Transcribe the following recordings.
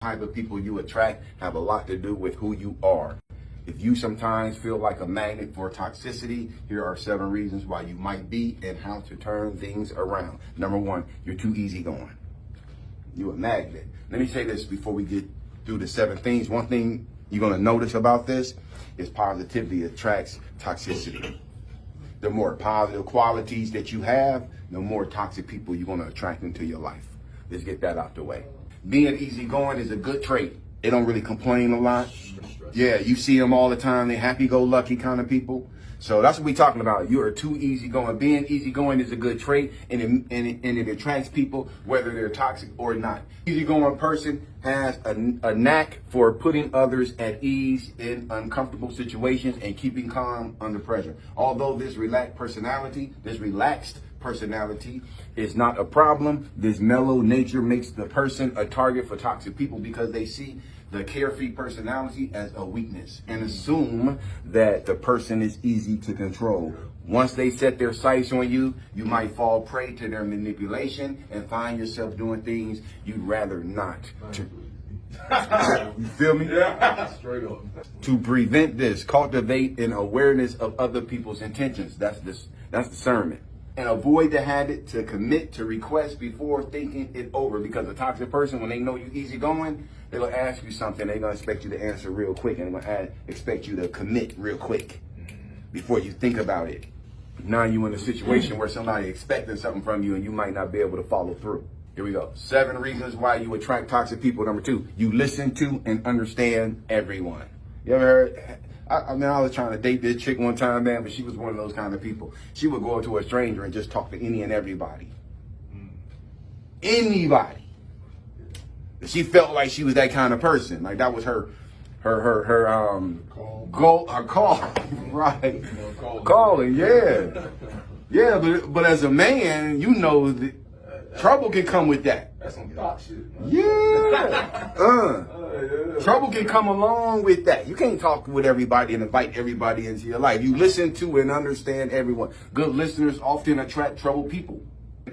Type of people you attract have a lot to do with who you are. If you sometimes feel like a magnet for toxicity, here are 7 reasons why you might be and how to turn things around. Number 1, you're too easygoing. You're a magnet. Let me say this before we get through the 7 things. One thing you're going to notice about this is positivity attracts toxicity. The more positive qualities that you have, the more toxic people you're going to attract into your life. Let's get that out the way. Being easygoing is a good trait. They don't really complain a lot. Yeah, you see them all the time. They're happy-go-lucky kind of people. So that's what we're talking about. You are too easygoing. Being easygoing is a good trait, and it attracts people, whether they're toxic or not. Easygoing person has a knack for putting others at ease in uncomfortable situations and keeping calm under pressure. Although this relaxed personality is not a problem, this mellow nature makes the person a target for toxic people because they see the carefree personality as a weakness and assume that the person is easy to control. Once they set their sights on you, you might fall prey to their manipulation and find yourself doing things you'd rather not. You feel me? Yeah. Straight up. To prevent this, cultivate an awareness of other people's intentions. That's discernment. And avoid the habit to commit to requests before thinking it over. Because a toxic person, when they know you easygoing, they're going to ask you something. They're going to expect you to answer real quick. And they're going to expect you to commit real quick before you think about it. Now you're in a situation where somebody expecting something from you and you might not be able to follow through. Here we go. 7 reasons why you attract toxic people. Number 2, you listen to and understand everyone. You ever heard? I was trying to date this chick one time, man, but she was one of those kind of people. She would go up to a stranger and just talk to any and everybody. Anybody. She felt like she was that kind of person. Like that was her call. Right. Calling, yeah. Yeah, but as a man, you know that trouble can come with that. That's some thought shit. Yeah. Trouble can come along with that. You can't talk with everybody and invite everybody into your life. You listen to and understand everyone. Good listeners often attract troubled people.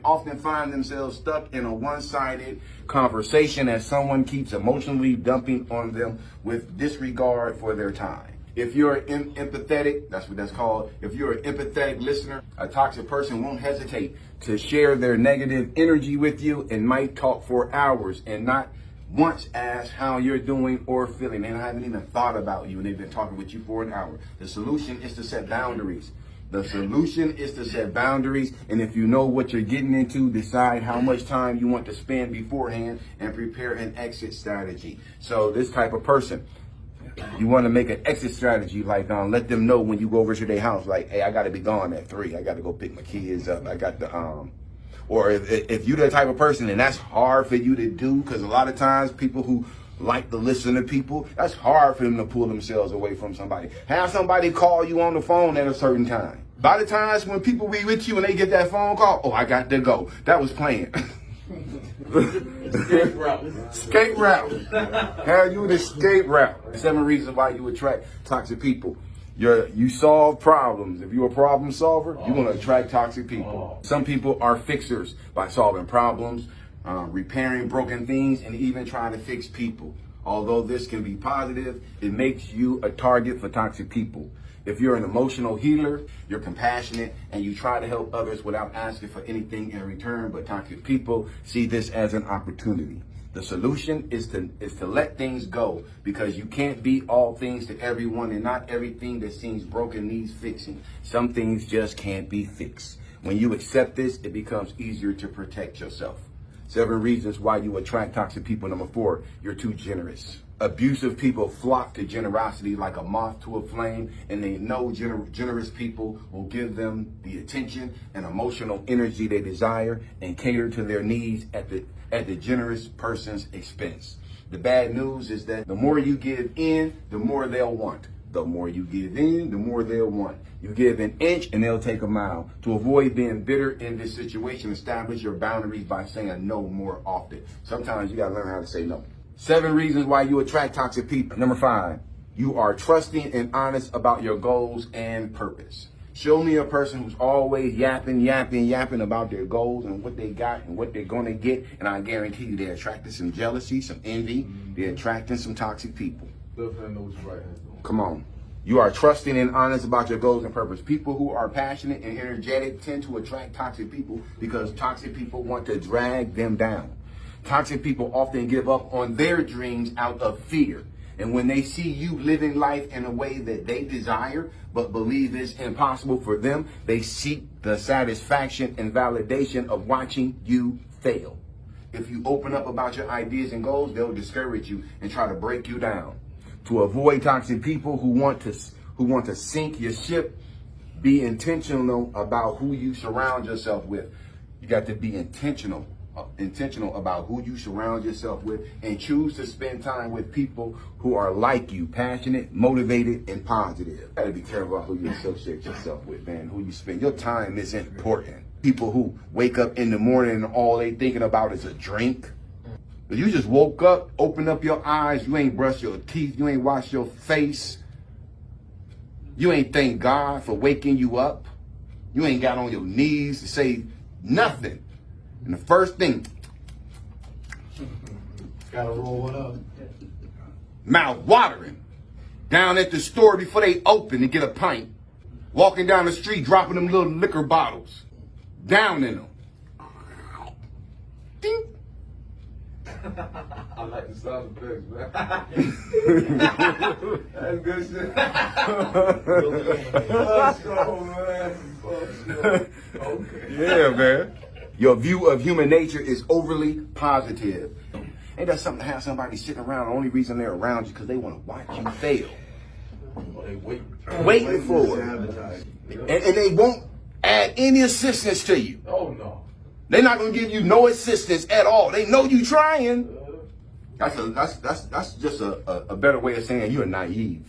Often find themselves stuck in a one-sided conversation as someone keeps emotionally dumping on them with disregard for their time. If you're empathetic, that's what that's called. If you're an empathetic listener, a toxic person won't hesitate to share their negative energy with you and might talk for hours and not once ask how you're doing or feeling. They haven't even thought about you and they've been talking with you for an hour. The solution is to set boundaries. And if you know what you're getting into, decide how much time you want to spend beforehand and prepare an exit strategy. So this type of person, you want to make an exit strategy, like let them know when you go over to their house, like, hey, I got to be gone at 3. I got to go pick my kids up. I got to, or if you're the type of person, and that's hard for you to do, because a lot of times people who like to listen to people, that's hard for them to pull themselves away from somebody. Have somebody call you on the phone at a certain time. By the times when people be with you and they get that phone call, oh, I got to go. That was planned. Escape route. Have you an escape route? 7 reasons why you attract toxic people. You solve problems. If you're a problem solver, you're going to attract toxic people. Some people are fixers by solving problems, repairing broken things, and even trying to fix people. Although this can be positive, it makes you a target for toxic people. If you're an emotional healer, you're compassionate, and you try to help others without asking for anything in return, but toxic people see this as an opportunity. The solution is to let things go, because you can't be all things to everyone, and not everything that seems broken needs fixing. Some things just can't be fixed. When you accept this, it becomes easier to protect yourself. 7 reasons why you attract toxic people. Number 4, you're too generous. Abusive people flock to generosity like a moth to a flame, and they know generous people will give them the attention and emotional energy they desire and cater to their needs at the generous person's expense. The bad news is that the more you give in, the more they'll want. The more you give in, the more they'll want. You give an inch and they'll take a mile. To avoid being bitter in this situation, establish your boundaries by saying no more often. Sometimes you gotta learn how to say no. 7 reasons why you attract toxic people. Number 5, you are trusting and honest about your goals and purpose. Show me a person who's always yapping about their goals and what they got and what they're going to get. And I guarantee you they're attracting some jealousy, some envy. They're attracting some toxic people. Definitely know what your right hand's doing. Come on. You are trusting and honest about your goals and purpose. People who are passionate and energetic tend to attract toxic people because toxic people want to drag them down. Toxic people often give up on their dreams out of fear. And when they see you living life in a way that they desire, but believe is impossible for them, they seek the satisfaction and validation of watching you fail. If you open up about your ideas and goals, they'll discourage you and try to break you down. To avoid toxic people who want to sink your ship, be intentional about who you surround yourself with. You got to be intentional about who you surround yourself with, and choose to spend time with people who are like you, passionate, motivated, and positive. You gotta be careful about who you associate yourself with, man. Who you spend your time is important. People who wake up in the morning and all they thinking about is a drink. You just woke up, opened up your eyes, you ain't brushed your teeth, you ain't washed your face. You ain't thank God for waking you up. You ain't got on your knees to say nothing. And the first thing, Gotta roll one up. mouth watering, down at the store before they open to get a pint, walking down the street, dropping them little liquor bottles, down in them. Ding. I like the sound effects, man. That's good shit. Fuck show, man. Fuck show. Okay. Yeah, man. Your view of human nature is overly positive. Ain't that something to have somebody sitting around? The only reason they're around you because they want to watch you fail. Oh, they Waiting for it. And they won't add any assistance to you. Oh, no. They're not going to give you no assistance at all. They know you trying. That's just a better way of saying you're naive.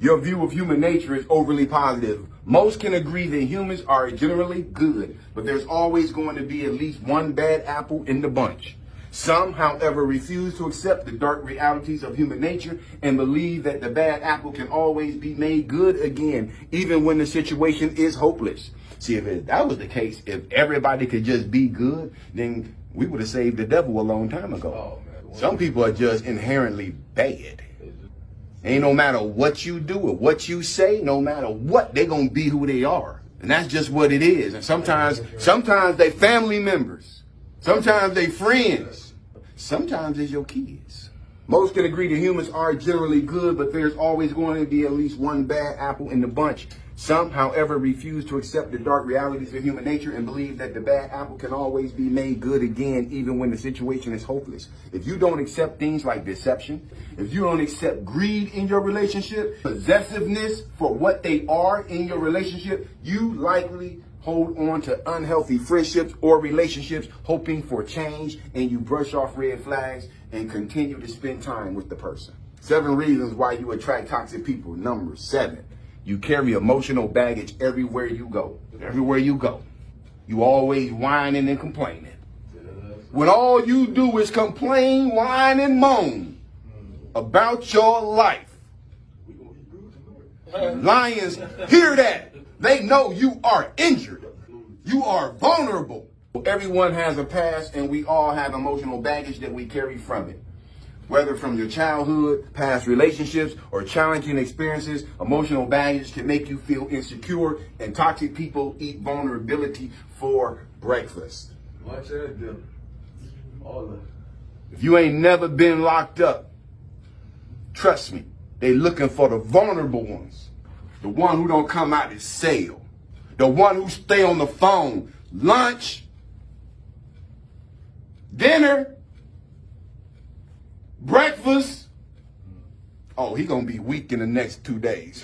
Your view of human nature is overly positive. Most can agree that humans are generally good, but there's always going to be at least one bad apple in the bunch. Some, however, refuse to accept the dark realities of human nature and believe that the bad apple can always be made good again, even when the situation is hopeless. See, if that was the case, if everybody could just be good, then we would have saved the devil a long time ago. Oh, man. Some people are just inherently bad. Ain't no matter what you do or what you say, no matter what, they gonna be who they are. And that's just what it is. And sometimes they family members. Sometimes they friends. Sometimes it's your kids. Most can agree that humans are generally good, but there's always going to be at least one bad apple in the bunch. Some, however, refuse to accept the dark realities of human nature and believe that the bad apple can always be made good again, even when the situation is hopeless. If you don't accept things like deception, if you don't accept greed in your relationship, possessiveness for what they are in your relationship, you likely hold on to unhealthy friendships or relationships, hoping for change, and you brush off red flags and continue to spend time with the person. 7 reasons why you attract toxic people. Number 7. You carry emotional baggage everywhere you go. Everywhere you go. You always whining and complaining. When all you do is complain, whine, and moan about your life. Lions hear that. They know you are injured. You are vulnerable. Everyone has a past, and we all have emotional baggage that we carry from it. Whether from your childhood, past relationships, or challenging experiences, emotional baggage can make you feel insecure, and toxic people eat vulnerability for breakfast. Lunch and dinner. All of it. If you ain't never been locked up, trust me, they looking for the vulnerable ones. The one who don't come out his cell. The one who stay on the phone. Lunch, dinner, breakfast. Oh, he gonna be weak in the next 2 days.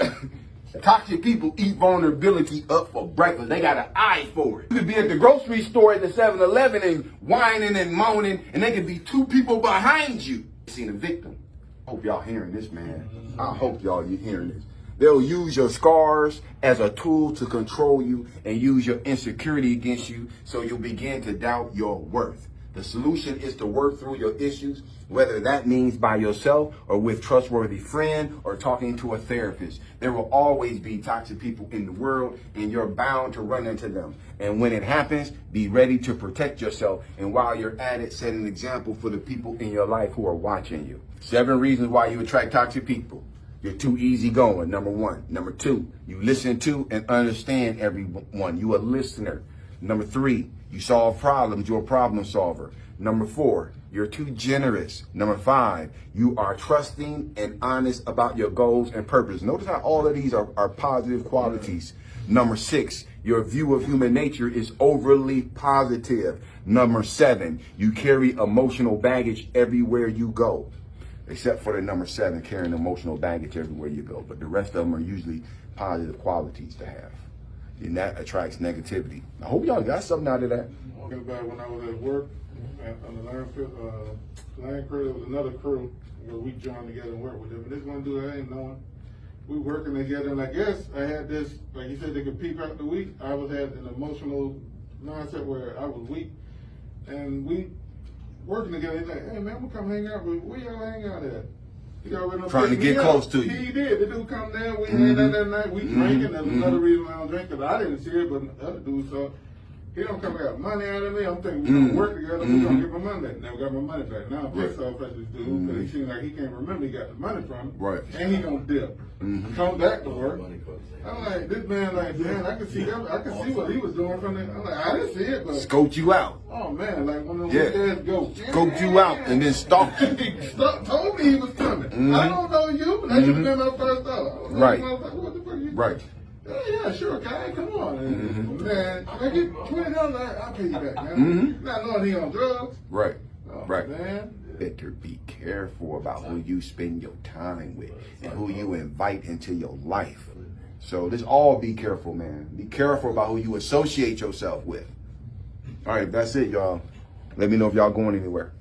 Toxic people eat vulnerability up for breakfast. They got an eye for it. You could be at the grocery store at the 7-Eleven and whining and moaning, and there could be 2 people behind you. Seen a victim. I hope y'all hearing this, man. I hope y'all hearing this. They'll use your scars as a tool to control you and use your insecurity against you, so you'll begin to doubt your worth. The solution is to work through your issues, whether that means by yourself or with trustworthy friend or talking to a therapist. There will always be toxic people in the world, and you're bound to run into them. And when it happens, be ready to protect yourself. And while you're at it, set an example for the people in your life who are watching you. 7 reasons why you attract toxic people. You're too easygoing, number 1. Number 2, you listen to and understand everyone. You a listener. Number 3, you solve problems. You're a problem solver. Number 4, you're too generous. Number 5, you are trusting and honest about your goals and purpose. Notice how all of these are positive qualities. Number 6, your view of human nature is overly positive. Number 7, you carry emotional baggage everywhere you go. Except for the number 7, carrying emotional baggage everywhere you go. But the rest of them are usually positive qualities to have. And that attracts negativity. I hope y'all got something out of that. Talking about when I was at work on the land crew, there was another crew where we joined together and worked with them. But this one dude I ain't knowing. We working together, and I guess I had this, like you said, they could peep out the weak. I had an emotional mindset where I was weak, and we working together. He's like, "Hey man, we come hang out. Where y'all hang out at?" He already Trying to get close to you. He did. The dude come there. We hang out that night. We drinking. That's another reason I don't drink, because I didn't see it, but the other dude saw. He don't come got money out of me. I'm thinking we're gonna work together. We're gonna get my money back. Never got my money back. Now I'm pissed off at this dude because he seems like he can't remember he got the money from me. Right. And he gonna dip. Come back to work. I'm like, this man, like, man, I can see that. I can see what he was doing from there. I'm like, I didn't see it, but Scoped you out. oh man, like when the Yeah. guys go, Scoped you out and then stalked you. he told me he was coming. I don't know you, but that should have been my first thought. Right. I was like, what the fuck you? Right. Yeah, sure, guy. Come on, man. I get $20. I'll pay you back, man. Not knowing he on drugs. Right. Oh, Right. man. Better be careful about who you spend your time with and who you invite into your life. So let's all be careful, man. Be careful about who you associate yourself with. All right, that's it, y'all. Let me know if y'all going anywhere.